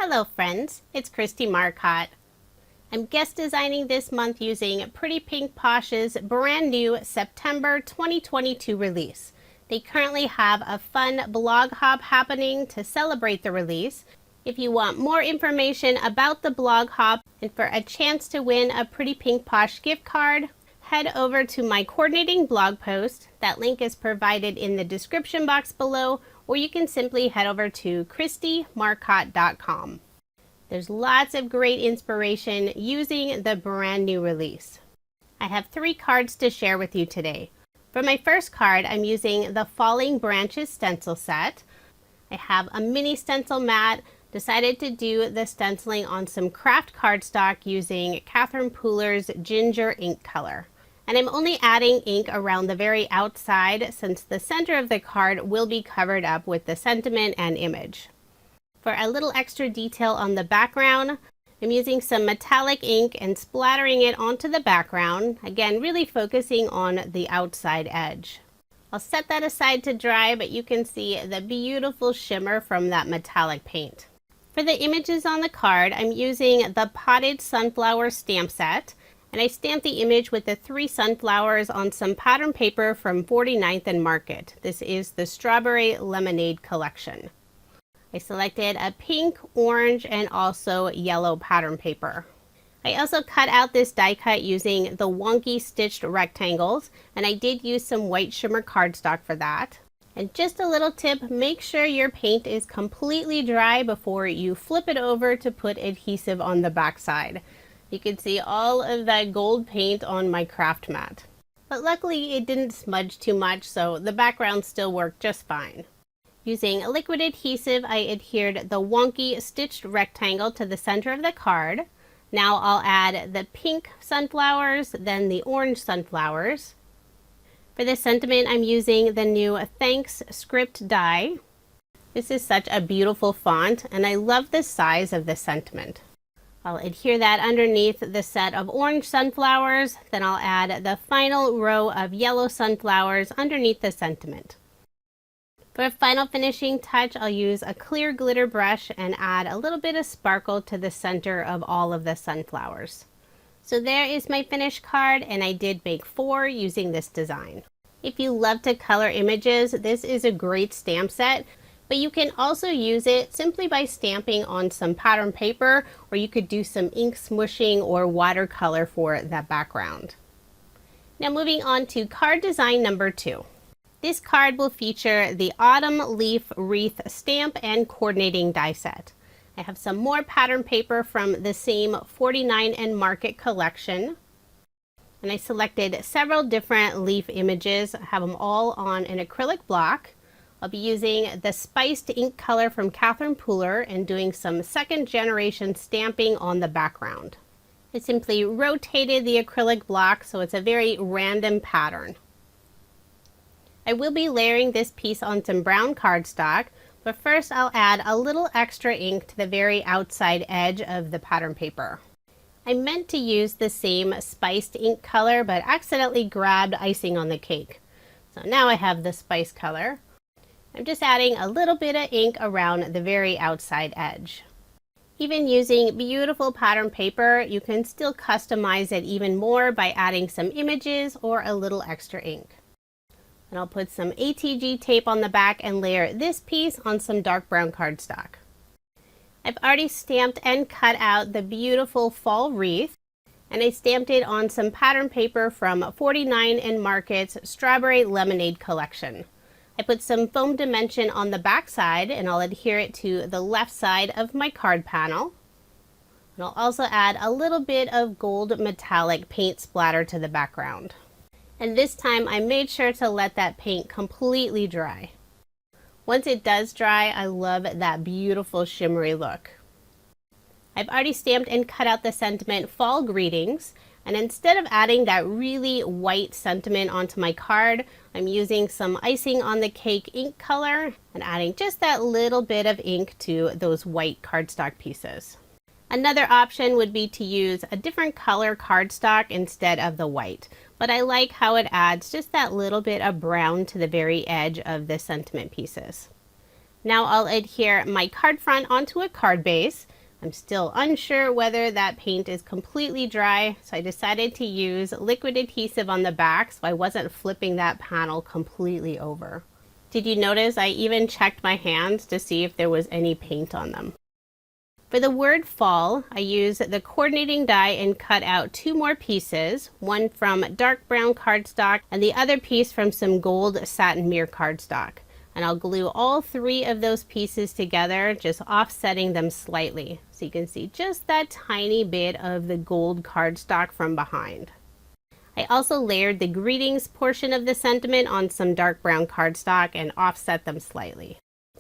Hello friends, it's Kristie Marcotte. I'm guest designing this month using Pretty Pink Posh's brand new September 2022 release. They currently have a fun blog hop happening to celebrate the release. If you want more information about the blog hop and for a chance to win a Pretty Pink Posh gift card, head over to my coordinating blog post. That link is provided in the description box below, or you can simply head over to KristieMarcotte.com. There's lots of great inspiration using the brand new release. I have 3 cards to share with you today. For my first card, I'm using the Falling Branches stencil set. I have a mini stencil mat, decided to do the stenciling on some craft cardstock using Catherine Pooler's Ginger ink color. And I'm only adding ink around the very outside since the center of the card will be covered up with the sentiment and image. For a little extra detail on the background, I'm using some metallic ink and splattering it onto the background, again really focusing on the outside edge. I'll set that aside to dry, but you can see the beautiful shimmer from that metallic paint. For the images on the card, I'm using the Potted Sunflower stamp set. And I stamped the image with the 3 sunflowers on some pattern paper from 49th and Marcotte. This is the Strawberry Lemonade collection. I selected a pink, orange, and also yellow pattern paper. I also cut out this die cut using the Wonky stitched rectangles, and I did use some white shimmer cardstock for that. And just a little tip, make sure your paint is completely dry before you flip it over to put adhesive on the back side. You can see all of that gold paint on my craft mat. But luckily it didn't smudge too much, so the background still worked just fine. Using a liquid adhesive, I adhered the Wonky stitched rectangle to the center of the card. Now I'll add the pink sunflowers, then the orange sunflowers. For the sentiment, I'm using the new Thanks script die. This is such a beautiful font, and I love the size of the sentiment. I'll adhere that underneath the set of orange sunflowers, then I'll add the final row of yellow sunflowers underneath the sentiment. For a final finishing touch, I'll use a clear glitter brush and add a little bit of sparkle to the center of all of the sunflowers. So there is my finished card, and I did make 4 using this design. If you love to color images, this is a great stamp set. But you can also use it simply by stamping on some pattern paper, or you could do some ink smooshing or watercolor for that background. Now moving on to card design number 2. This card will feature the Autumn Leaf Wreath stamp and coordinating die set. I have some more pattern paper from the same 49 and Marcotte collection. And I selected several different leaf images. I have them all on an acrylic block. I'll be using the spiced ink color from Catherine Pooler and doing some 2nd generation stamping on the background. I simply rotated the acrylic block so it's a very random pattern. I will be layering this piece on some brown cardstock, but first I'll add a little extra ink to the very outside edge of the pattern paper. I meant to use the same spiced ink color, but accidentally grabbed icing on the cake. So now I have the spice color. I'm just adding a little bit of ink around the very outside edge. Even using beautiful pattern paper, you can still customize it even more by adding some images or a little extra ink. And I'll put some ATG tape on the back and layer this piece on some dark brown cardstock. I've already stamped and cut out the beautiful fall wreath, and I stamped it on some pattern paper from 49 and Marcotte's Strawberry Lemonade collection. I put some foam dimension on the back side, and I'll adhere it to the left side of my card panel. And I'll also add a little bit of gold metallic paint splatter to the background. And this time I made sure to let that paint completely dry. Once it does dry, I love that beautiful shimmery look. I've already stamped and cut out the sentiment Fall Greetings, and instead of adding that really white sentiment onto my card, I'm using some icing on the cake ink color and adding just that little bit of ink to those white cardstock pieces. Another option would be to use a different color cardstock instead of the white, but I like how it adds just that little bit of brown to the very edge of the sentiment pieces. Now I'll adhere my card front onto a card base, I'm still unsure whether that paint is completely dry, so I decided to use liquid adhesive on the back so I wasn't flipping that panel completely over. Did you notice I even checked my hands to see if there was any paint on them? For the word fall, I used the coordinating die and cut out 2 more pieces, one from dark brown cardstock and the other piece from some gold satin mirror cardstock. And I'll glue all 3 of those pieces together, just offsetting them slightly. So you can see just that tiny bit of the gold cardstock from behind. I also layered the greetings portion of the sentiment on some dark brown cardstock and offset them slightly.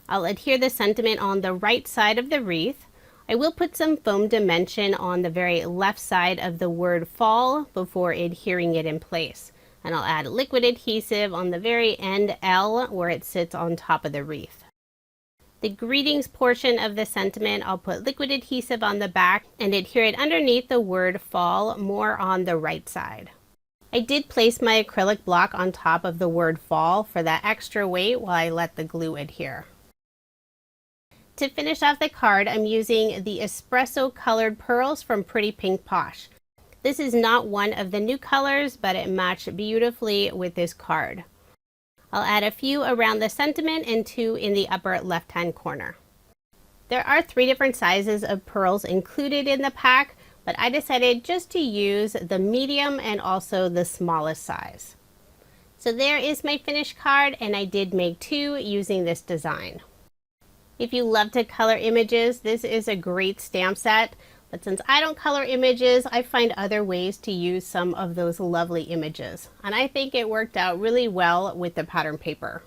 I'll adhere the sentiment on the right side of the wreath. I will put some foam dimension on the very left side of the word fall before adhering it in place. And I'll add liquid adhesive on the very end L where it sits on top of the wreath. The greetings portion of the sentiment, I'll put liquid adhesive on the back and adhere it underneath the word fall, more on the right side. I did place my acrylic block on top of the word fall for that extra weight while I let the glue adhere. To finish off the card, I'm using the Espresso colored pearls from Pretty Pink Posh. This is not one of the new colors, but it matched beautifully with this card. I'll add a few around the sentiment and 2 in the upper left-hand corner. There are 3 different sizes of pearls included in the pack, but I decided just to use the medium and also the smallest size. So there is my finished card, and I did make 2 using this design. If you love to color images, this is a great stamp set. But since I don't color images, I find other ways to use some of those lovely images. And I think it worked out really well with the pattern paper.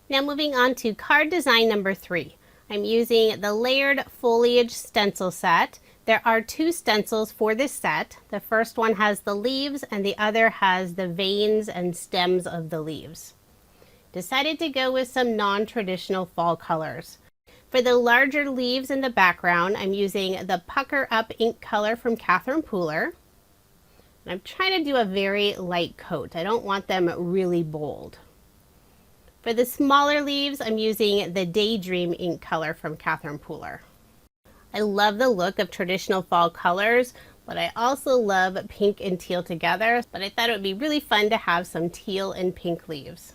Now moving on to card design number 3. I'm using the layered foliage stencil set. There are 2 stencils for this set. The first one has the leaves and the other has the veins and stems of the leaves. Decided to go with some non-traditional fall colors. For the larger leaves in the background, I'm using the Pucker Up ink color from Catherine Pooler. And I'm trying to do a very light coat. I don't want them really bold. For the smaller leaves, I'm using the Daydream ink color from Catherine Pooler. I love the look of traditional fall colors, but I also love pink and teal together. But I thought it would be really fun to have some teal and pink leaves.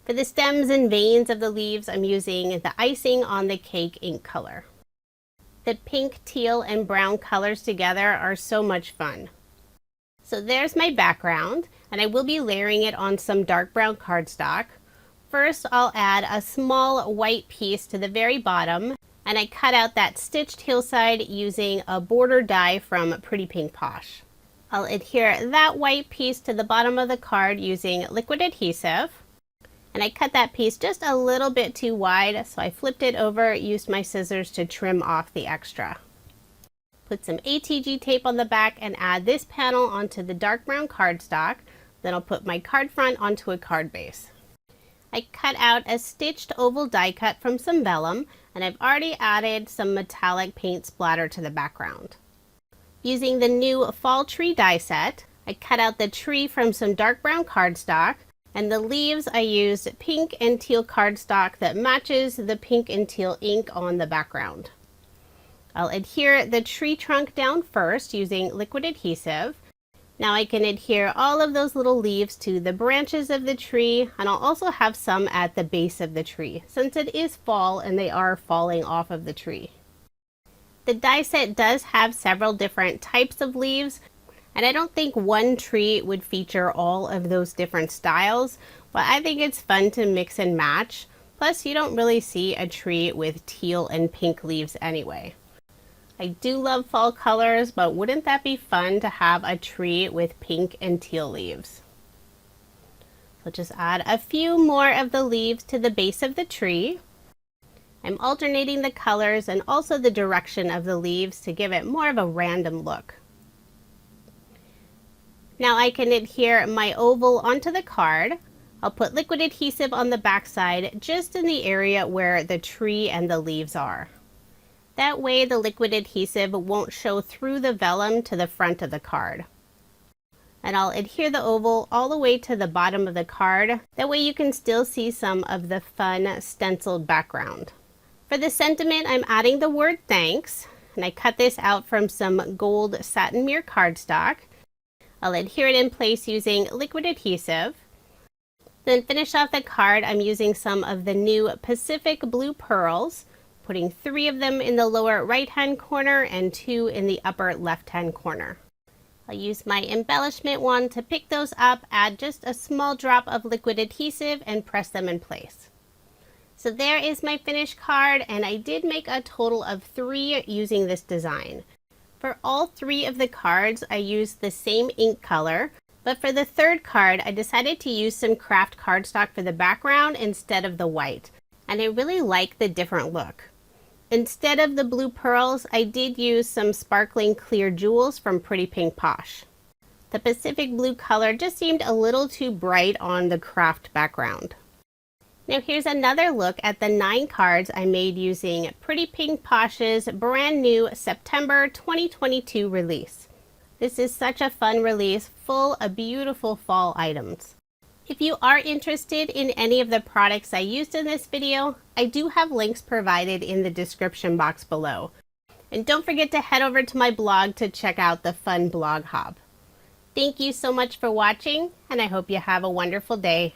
For the stems and veins of the leaves, I'm using the Icing on the Cake ink color. The pink, teal, and brown colors together are so much fun. So there's my background, and I will be layering it on some dark brown cardstock. First, I'll add a small white piece to the very bottom, and I cut out that stitched hillside using a border die from Pretty Pink Posh. I'll adhere that white piece to the bottom of the card using liquid adhesive. And I cut that piece just a little bit too wide, so I flipped it over, used my scissors to trim off the extra. Put some ATG tape on the back and add this panel onto the dark brown cardstock. Then I'll put my card front onto a card base. I cut out a stitched oval die cut from some vellum, and I've already added some metallic paint splatter to the background. Using the new fall tree die set, I cut out the tree from some dark brown cardstock. And the leaves, I used pink and teal cardstock that matches the pink and teal ink on the background. I'll adhere the tree trunk down first using liquid adhesive. Now I can adhere all of those little leaves to the branches of the tree, and I'll also have some at the base of the tree since it is fall and they are falling off of the tree. The die set does have several different types of leaves. And I don't think one tree would feature all of those different styles, but I think it's fun to mix and match. Plus, you don't really see a tree with teal and pink leaves anyway. I do love fall colors, but wouldn't that be fun to have a tree with pink and teal leaves? So just add a few more of the leaves to the base of the tree. I'm alternating the colors and also the direction of the leaves to give it more of a random look. Now I can adhere my oval onto the card. I'll put liquid adhesive on the back side just in the area where the tree and the leaves are. That way the liquid adhesive won't show through the vellum to the front of the card. And I'll adhere the oval all the way to the bottom of the card. That way you can still see some of the fun stenciled background. For the sentiment, I'm adding the word thanks, and I cut this out from some gold satin mirror cardstock. I'll adhere it in place using liquid adhesive. Then finish off the card, I'm using some of the new Pacific Blue Pearls, putting 3 of them in the lower right-hand corner and 2 in the upper left-hand corner. I'll use my embellishment wand to pick those up, add just a small drop of liquid adhesive, and press them in place. So there is my finished card, and I did make a total of 3 using this design. For all 3 of the cards, I used the same ink color, but for the 3rd card, I decided to use some craft cardstock for the background instead of the white, and I really like the different look. Instead of the blue pearls, I did use some sparkling clear jewels from Pretty Pink Posh. The Pacific blue color just seemed a little too bright on the craft background. Now here's another look at the 9 cards I made using Pretty Pink Posh's brand new September 2022 release. This is such a fun release, full of beautiful fall items. If you are interested in any of the products I used in this video, I do have links provided in the description box below. And don't forget to head over to my blog to check out the fun blog hub. Thank you so much for watching, and I hope you have a wonderful day.